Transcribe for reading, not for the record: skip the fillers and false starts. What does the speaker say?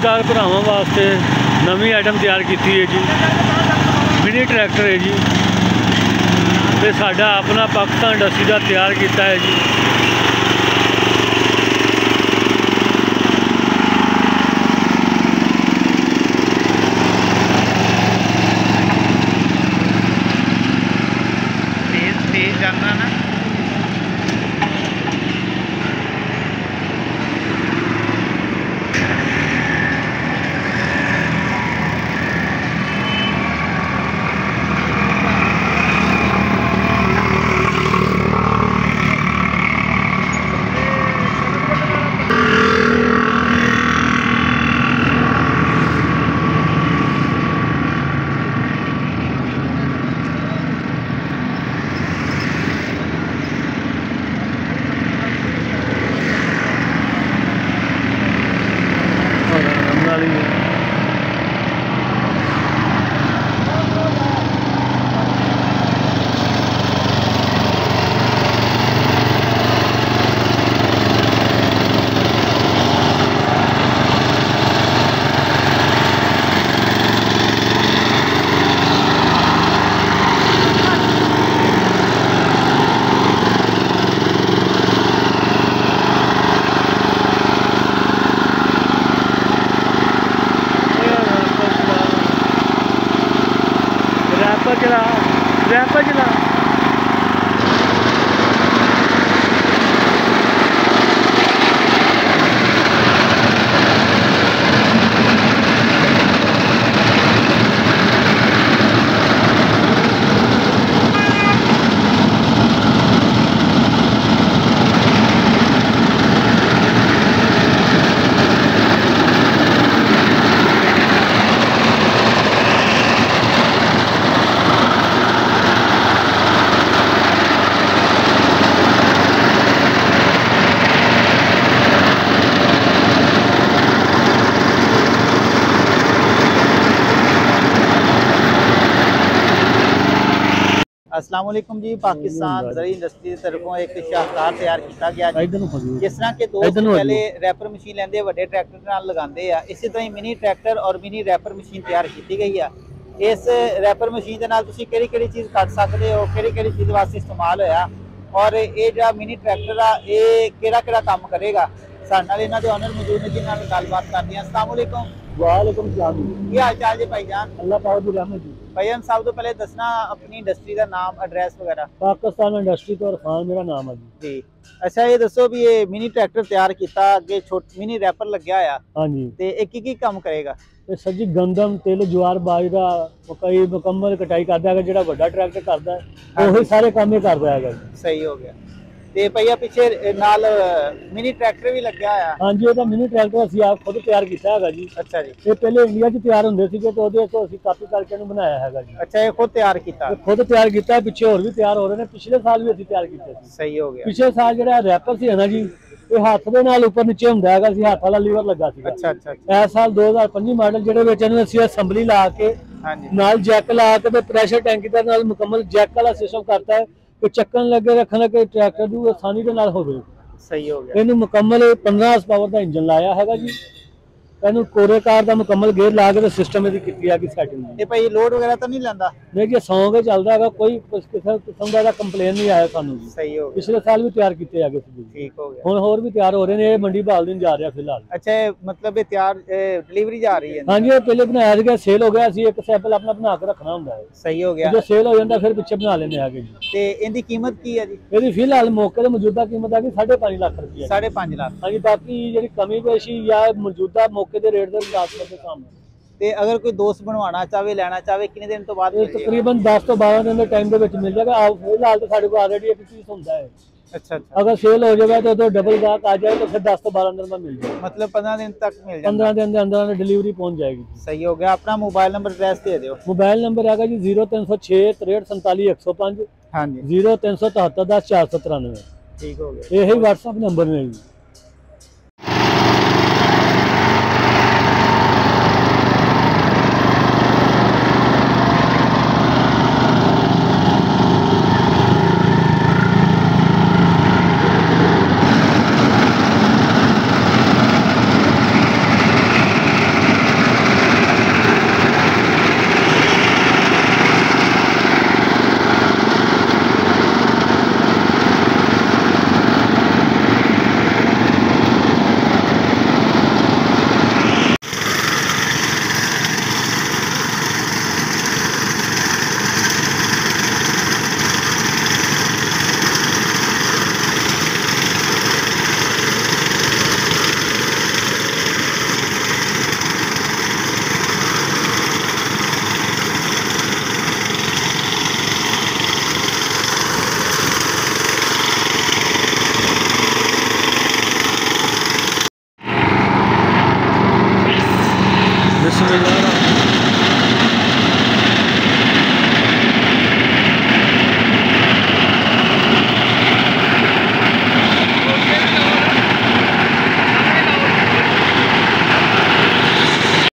बेरोजगार भरावां वास्ते नवी आइटम तैयार की है जी। मिनी ट्रैक्टर है जी, तो साडा अपना पाकिस्तान इंडस्ट्री का तैयार किया है जी। तेज जाना ना रैपर चला अस्सलाम वालेकुम जी। पाकिस्तान ज़री इंडस्ट्री की तरफों एक शाहकार तैयार किया गया जिस तरह के दोस्त पहले रैपर मशीन लेंदे वड्डे ट्रैक्टर नाल लगांदे आ, इसी तरह मिनी ट्रैक्टर और मिनी रैपर मशीन तैयार की गई है। इस रैपर मशीन के नाल तुसीं केड़ी चीज़ कट सकते हो, केड़ी चीज़ वास्ते इस्तेमाल होया और ये जो मिनी ट्रैक्टर आ ये केड़ा काम करेगा। साडे नाल इन्हां दे ओनर मौजूद ने, जिन्हां नाल गलबात करदे हां। अस्सलाम वालेकुम। वालेकुम सलाम। की हाल चाल जी भाईजान? अल्लाह पाक दी रहमत जी। भाईजान सब तो पहले दसना अपनी इंडस्ट्री का नाम, एड्रैस वगैरह। पाकिस्तान इंडस्ट्री तो खान मेरा नाम है जी। अच्छा ये दसो भी ये मिनी ट्रैक्टर तैयार किया, अगे मिनी रैपर लग्या आ। हाँ जी। ते की काम करेगा? ये सर जी गंदम तिल ज्वार बाजरा मकई मुकम्मल कटाई करता है। जो बड़ा ट्रैक्टर करता है वही सारे काम ही करता है। सही हो गया। ते भैया पीछे नाल मिनी ट्रैक्टर भी लग्या आ। हाँ जी, वो मिनी ट्रैक्टर असीं आप खुद तैयार किया है जी। अच्छा जी। ये पहले इंडिया च तैयार होंदे सीगे तो ओहदे तो असीं कापी करके बनाया है जी। अच्छा ये खुद तैयार किया? खुद तैयार किया, पिछे और भी तैयार हो रहे हैं। पिछले साल भी असीं तैयार किए। सही हो गया। पिछले साल जो रैपर सी है ना जी, ये हाथ दे नाल ऊपर नीचे हुंदा है, असीं हाथ वाला लीवर लगा सी। अच्छा। इस साल 2025 मॉडल जेहड़े विच असीं असैंबली ला के नाल जैक ला के प्रेशर टैंकी दे नाल मुकम्मल जैक वाला सिस्टम करता है कि चक्कन लगे रखन लगे ट्रैक्टर दी आसानी के नाल होवे। सही हो गया। इन्हू मुकम्मल 15 हॉर्स पावर का इंजन लाया है जी। इन्हू कोरे कार का मुकम्मल गेयर ला के सिस्टम की सैटिंग। ये भाई लोड वगैरह तो नहीं लैंदा? नहीं जी, सौ के चलता है, कोई किस्म का कंप्लेन नहीं आया सानू। सही हो गया। पिछले साल भी तैयार किए जाके ठीक हो गया। हुण होर भी तैयार हो रहे हैं, मंडी बहाल दिन जा रहा फिलहाल। अच्छा मतलब ये तैयार डिलीवरी जा रही है? हाँ जी, पहले बनाया गया, सेल हो गया, एक सैंपल अपना बना के रखना होंदा है। सही हो गया। जो सेल हो जाता फिर पिछे बना लेने आगे जी। ते इनकी कीमत की है जी? यदि फिलहाल मौके ते मौजूदा कीमत आ गई 5.5 लाख रुपये। 5.5 लाख। हाँ जी, बाकी जी कमी पेशी या मौजूदा मौके के रेट के मुताबिक काम है। ते अगर कोई दोस्त बनवाना चाहे, लेना चाहे, कितने दिन तो बाद? तकरीबन 10 तो 12 दिन के टाइम मिल जाएगा। फिलहाल तो साढ़े को ऑलरेडी एक पीस होता है। अच्छा। अगर सेल हो जाएगा तो डबल गाहक आ जाए तो फिर 10 तो 12 दिन में मिल जाएगा। मतलब 15 दिन तक मिल जाएगा? 15 दिन के अंदर डिलीवरी पहुंच जाएगी। सही हो गया। अपना मोबाइल नंबर एड्रेस दे दो। मोबाइल नंबर है जी 0306 63 47 105। हाँ जी। 0377 10 493। ठीक हो गया। यही व्हाट्सएप नंबर है जी।